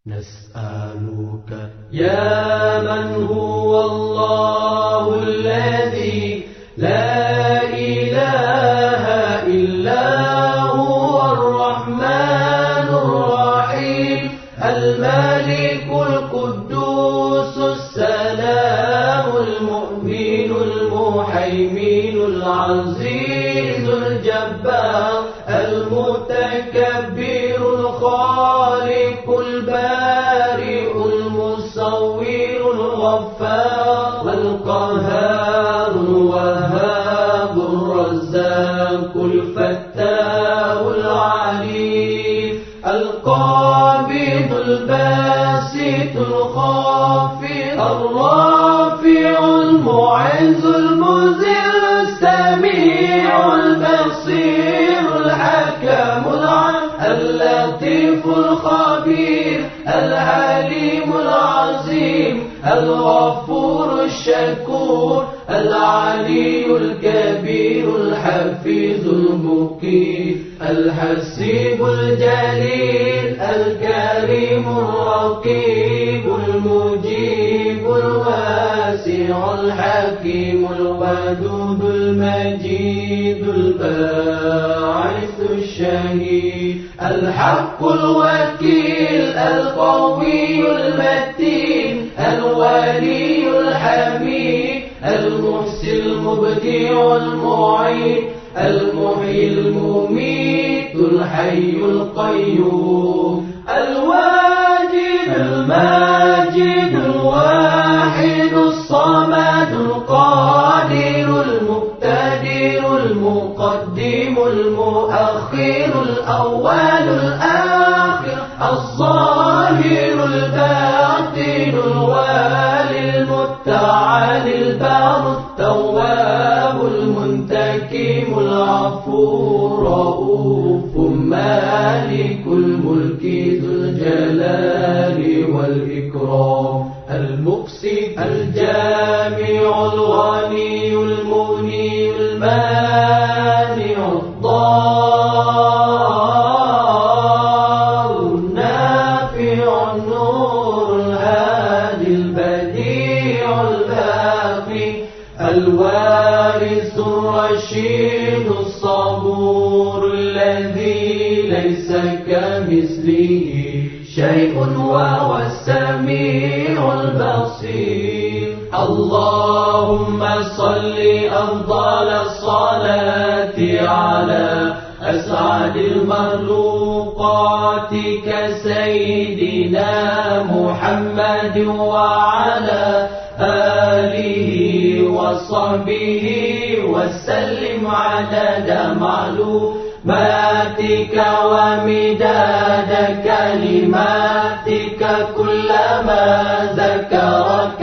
نسألك يا من هو الله الذي لا إله إلا هو الرحمن الرحيم الملك القدوس السلام المؤمن المهيمن العزيز الجبار المتكبر الخالق البارئ المصور الغفار القهار الوهاب الرزاق الفتاح العليم القابض الباسط الخافض الرافع المعز المذل السميع البصير الحكم اللطيف الخبير العليم العظيم الغفور الشكور العلي الكبير الحفيظ المقيت الحسيب الجليل الكريم الرقيب المجيب الواسع الحكيم الودود المجيد الباعث الشهيد الحق الوكيل القوي المتين الولي الحميد المحسن المبدع المعين المحيي المميت الحي القيوم الواجد الماجد الواحد الصمد القادر المقتدر المقدم المؤخر الأول الآخر الظاهر الباطن الوالي المتعالي البار التواب المنتكم العفو رؤوف مالك الملك ذو الجلال والإكرام المقسط الجامع الغني المغني المانع الضار النافع النور الهادي البديع الباقي الوارث الرشيد الصبور الذي ليس كمثله شيء وهو السميع البصير اللهم صل أفضل الصلاة على أسعد المخلوقات كسيدنا محمد وعلى آله وصحبه وسلم عدد معلوماتك ومداد كلماتك كلما ذكرك